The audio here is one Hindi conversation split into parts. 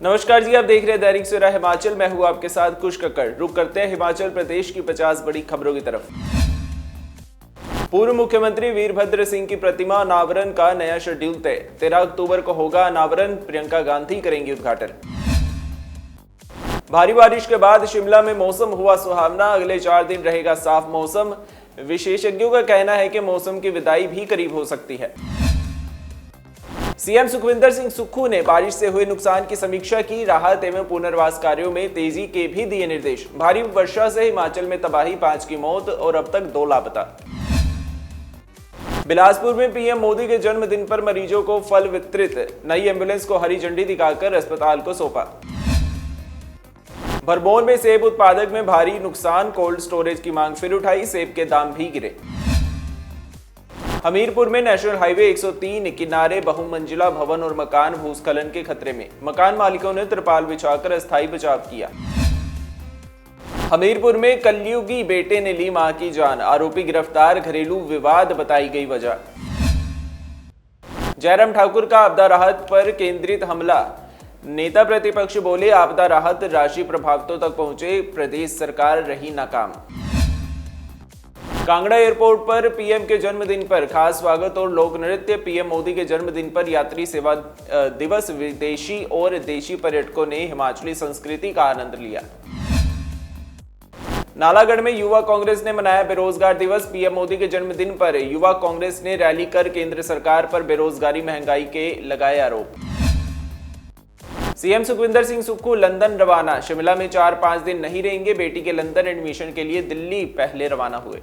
नमस्कार जी, आप देख रहे हैं दैनिक सवेरा हिमाचल। मैं हूं आपके साथ कुश कक्कड़। रुक करते हैं हिमाचल प्रदेश की 50 बड़ी खबरों की तरफ। पूर्व मुख्यमंत्री वीरभद्र सिंह की प्रतिमा अनावरण का नया शेड्यूल तय। 13 अक्टूबर को होगा अनावरण, प्रियंका गांधी करेंगी उद्घाटन। भारी बारिश के बाद शिमला में मौसम हुआ सुहावना, अगले 4 दिन रहेगा साफ मौसम। विशेषज्ञों का कहना है कि मौसम की विदाई भी करीब हो सकती है। सीएम सुखविंदर सिंह सुक्खू ने बारिश से हुए नुकसान की समीक्षा की, राहत एवं पुनर्वास कार्यों में तेजी के भी दिए निर्देश। भारी वर्षा से हिमाचल में तबाही, 5 की मौत और अब तक 2 लापता। बिलासपुर में पीएम मोदी के जन्मदिन पर मरीजों को फल वितरित, नई एम्बुलेंस को हरी झंडी दिखाकर अस्पताल को सौंपा। भरमौर में सेब उत्पादक में भारी नुकसान, कोल्ड स्टोरेज की मांग फिर उठाई, सेब के दाम भी गिरे। हमीरपुर में नेशनल हाईवे 103 किनारे बहुमंजिला भवन और मकान भूस्खलन के खतरे में, मकान मालिकों ने तिरपाल बिछाकर अस्थायी बचाव किया। हमीरपुर में कलयुगी बेटे ने ली मां की जान, आरोपी गिरफ्तार, घरेलू विवाद बताई गई वजह। जयराम ठाकुर का आपदा राहत पर केंद्रित हमला, नेता प्रतिपक्ष बोले आपदा राहत राशि प्रभावितों तक पहुंचे, प्रदेश सरकार रही नाकाम। कांगड़ा एयरपोर्ट पर पीएम के जन्मदिन पर खास स्वागत और लोक नृत्य। पीएम मोदी के जन्मदिन पर यात्री सेवा दिवस, विदेशी और देशी पर्यटकों ने हिमाचली संस्कृति का आनंद लिया। नालागढ़ में युवा कांग्रेस ने मनाया बेरोजगार दिवस। पीएम मोदी के जन्मदिन पर युवा कांग्रेस ने रैली कर केंद्र सरकार पर बेरोजगारी, महंगाई के लगाए आरोप। सीएम सुखविंदर सिंह सुक्खू लंदन रवाना, शिमला में 4-5 दिन नहीं रहेंगे। बेटी के लंदन एडमिशन के लिए दिल्ली पहले रवाना हुए।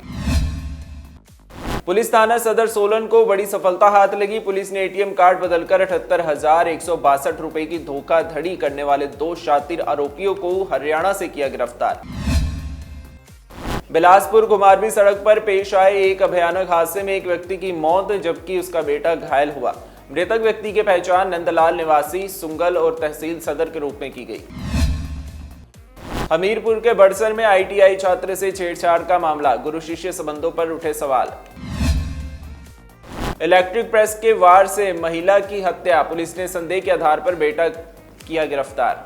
पुलिस थाना सदर सोलन को बड़ी सफलता हाथ लगी। पुलिस ने एटीएम कार्ड बदलकर 78,162 रुपए की धोखाधड़ी करने वाले 2 शातिर आरोपियों को हरियाणा से किया गिरफ्तार। बिलासपुर घुमारवीं सड़क पर पेश आए एक भयानक हादसे में एक व्यक्ति की मौत जबकि उसका बेटा घायल हुआ। मृतक व्यक्ति की पहचान नंदलाल निवासी सुंगल और तहसील सदर के रूप में की गई। हमीरपुर के बड़सर में आईटीआई छात्र से छेड़छाड़ का मामला, गुरु शिष्य संबंधों पर उठे सवाल। इलेक्ट्रिक प्रेस के वार से महिला की हत्या, पुलिस ने संदेह के आधार पर बेटा किया गिरफ्तार।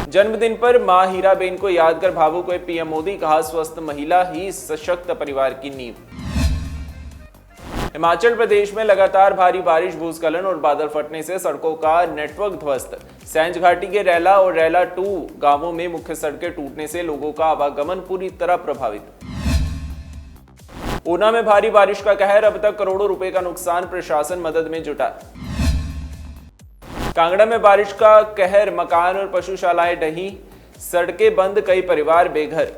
जन्मदिन पर मां हीराबेन को याद कर भावुक हुए पीएम मोदी, कहा स्वस्थ महिला ही सशक्त परिवार की नींव। हिमाचल प्रदेश में लगातार भारी बारिश, भूस्खलन और बादल फटने से सड़कों का नेटवर्क ध्वस्त। सैंज घाटी के रैला और रैला 2 गांवों में मुख्य सड़कें टूटने से लोगों का आवागमन पूरी तरह प्रभावित। ऊना में भारी बारिश का कहर, अब तक करोड़ों रुपए का नुकसान, प्रशासन मदद में जुटा। कांगड़ा में बारिश का कहर, मकान और पशुशालाएं ढही, सड़कें बंद, कई परिवार बेघर।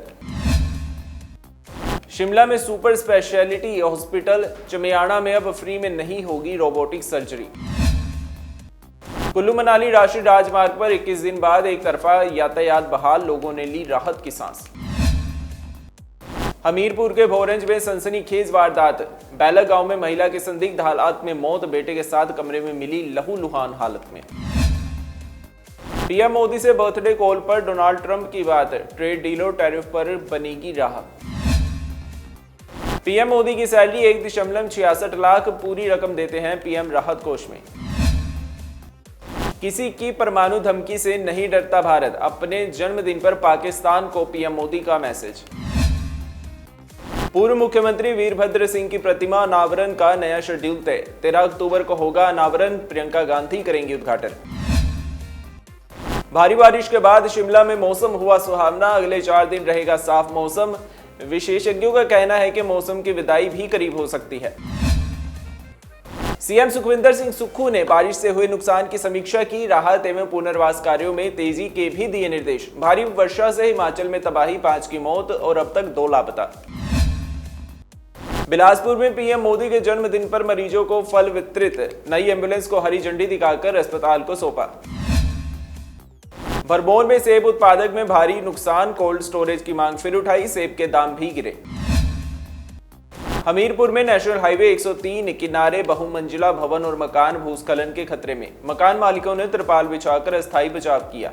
शिमला में सुपर स्पेशलिटी हॉस्पिटल, चमियाना में अब फ्री में नहीं होगी रोबोटिक सर्जरी। कुल्लू मनाली राष्ट्रीय राजमार्ग पर 21 दिन बाद एक तरफा यातायात बहाल, लोगों ने ली राहत की सांस। हमीरपुर के भोरंज में सनसनीखेज वारदात, बैला गांव में महिला की संदिग्ध हालात में मौत, बेटे के साथ कमरे में मिली लहूलुहान हालत में। पीएम मोदी से बर्थडे कॉल पर डोनाल्ड ट्रंप की बात, ट्रेड डीलों टैरिफ पर बनेगी राह। पीएम मोदी की सैलरी 1.66 लाख, पूरी रकम देते हैं पीएम राहत कोष में। किसी की परमाणु धमकी से नहीं डरता भारत, अपने जन्मदिन पर पाकिस्तान को पीएम मोदी का मैसेज। पूर्व मुख्यमंत्री वीरभद्र सिंह की प्रतिमा अनावरण का नया शेड्यूल तय। 13 अक्टूबर को होगा अनावरण, प्रियंका गांधी करेंगी उद्घाटन। भारी बारिश के बाद शिमला में मौसम हुआ सुहावना, अगले 4 दिन रहेगा साफ मौसम। विशेषज्ञों का कहना है कि मौसम की विदाई भी करीब हो सकती है। सीएम सुखविंदर सिंह सुक्खू ने बारिश से हुए नुकसान की समीक्षा की, राहत एवं पुनर्वास कार्यों में तेजी के भी दिए निर्देश। भारी वर्षा से हिमाचल में तबाही, 5 की मौत और अब तक 2 लापता। बिलासपुर में पीएम मोदी के जन्मदिन पर मरीजों को फल वितरित, नई एम्बुलेंस को हरी झंडी दिखाकर अस्पताल को सौंपा। भरमौर में सेब उत्पादक में भारी नुकसान, कोल्ड स्टोरेज की मांग फिर उठाई, सेब के दाम भी गिरे। हमीरपुर में नेशनल हाईवे 103 किनारे बहुमंजिला भवन और मकान भूस्खलन के खतरे में, मकान मालिकों ने तिरपाल बिछाकर अस्थायी बचाव किया।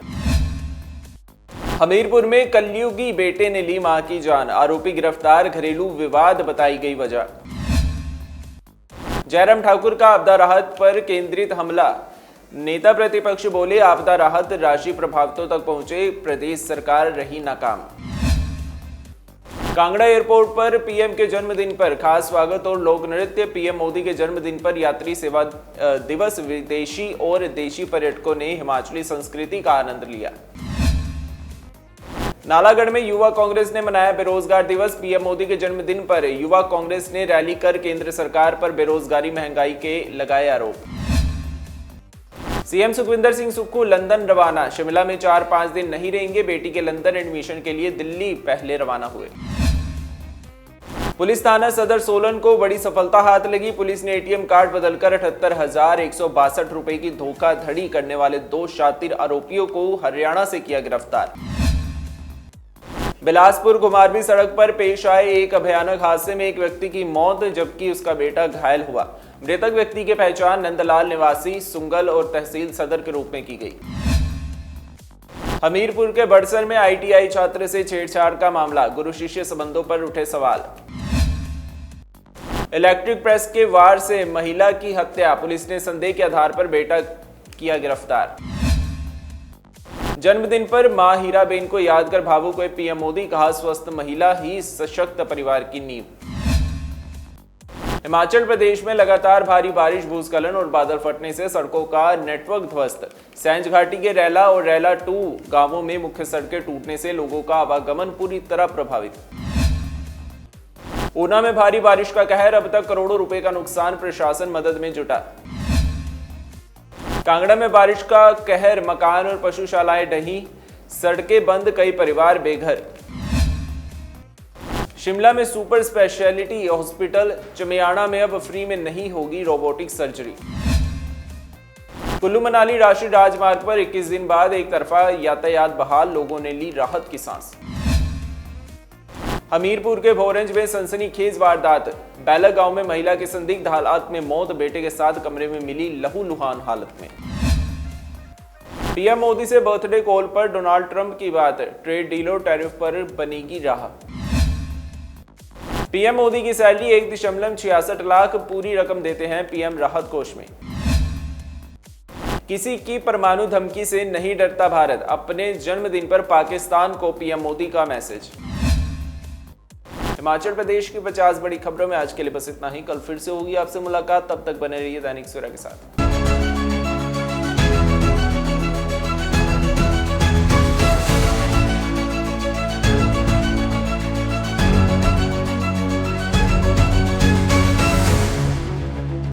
हमीरपुर में कलयुगी बेटे ने ली मां की जान, आरोपी गिरफ्तार, घरेलू विवाद बताई गई वजह। जयराम ठाकुर का आपदा राहत पर केंद्रित हमला, नेता प्रतिपक्ष बोले आपदा राहत राशि प्रभावितों तक पहुंचे, प्रदेश सरकार रही नाकाम। कांगड़ा एयरपोर्ट पर पीएम के जन्मदिन पर खास स्वागत और लोक नृत्य। पीएम मोदी के जन्मदिन पर यात्री सेवा दिवस विदेशी और देशी पर्यटकों ने हिमाचली संस्कृति का आनंद लिया। नालागढ़ में युवा कांग्रेस ने मनाया बेरोजगार दिवस। पीएम मोदी के जन्मदिन पर युवा कांग्रेस ने रैली कर केंद्र सरकार पर बेरोजगारी महंगाई के लगाए आरोप। सीएम सुखविंदर सिंह सुक्खू लंदन रवाना। शिमला में 4-5 दिन नहीं रहेंगे। बेटी के लंदन एडमिशन के लिए दिल्ली पहले रवाना हुए। पुलिस थाना सदर सोलन को बड़ी सफलता हाथ लगी। पुलिस ने एटीएम कार्ड बदलकर 78,162 रुपए की धोखाधड़ी करने वाले 2 शातिर आरोपियों को हरियाणा से किया गिरफ्तार। बिलासपुर घुमारवी सड़क पर पेश आए एक भयानक हादसे में एक व्यक्ति की मौत जबकि उसका बेटा घायल हुआ। मृतक व्यक्ति की पहचान नंदलाल निवासी सुंगल और तहसील सदर के रूप में की गई। हमीरपुर के बड़सर में आईटीआई छात्र से छेड़छाड़ का मामला, गुरु शिष्य संबंधों पर उठे सवाल। इलेक्ट्रिक प्रेस के वार से महिला की हत्या, पुलिस ने संदेह के आधार पर बेटा किया गिरफ्तार। जन्मदिन पर मां हीराबेन को याद कर भावुक हुए पीएम मोदी, कहा स्वस्थ महिला ही सशक्त परिवार की नींव। हिमाचल प्रदेश में लगातार भारी बारिश, भूस्खलन और बादल फटने से सड़कों का नेटवर्क ध्वस्त। सैंज घाटी के रैला और रैला 2 गांवों में मुख्य सड़कें टूटने से लोगों का आवागमन पूरी तरह प्रभावित। ऊना में भारी बारिश का कहर, अब तक करोड़ों रुपए का नुकसान, प्रशासन मदद में जुटा। कांगड़ा में बारिश का कहर, मकान और पशुशालाएं ढही, सड़कें बंद, कई परिवार बेघर। शिमला में सुपर स्पेशलिटी हॉस्पिटल, चमियाना में अब फ्री में नहीं होगी रोबोटिक सर्जरी। कुल्लू मनाली राष्ट्रीय राजमार्ग पर 21 दिन बाद एक तरफा यातायात बहाल, लोगों ने ली राहत की सांस। हमीरपुर के भोरंज में सनसनीखेज वारदात, बैला गांव में महिला की संदिग्ध हालात में मौत, बेटे के साथ कमरे में मिली लहूलुहान हालत में। पीएम मोदी से बर्थडे कॉल पर डोनाल्ड ट्रंप की बात, ट्रेड डीलों टैरिफ पर बनेगी राह। पीएम मोदी की सैलरी 1.66 लाख, पूरी रकम देते हैं पीएम राहत कोष में। किसी की परमाणु धमकी से नहीं डरता भारत, अपने जन्मदिन पर पाकिस्तान को पीएम मोदी का मैसेज। हिमाचल प्रदेश की 50 बड़ी खबरों में आज के लिए बस इतना ही। कल फिर से होगी आपसे मुलाकात, तब तक बने रहिए दैनिक सवेरा के साथ।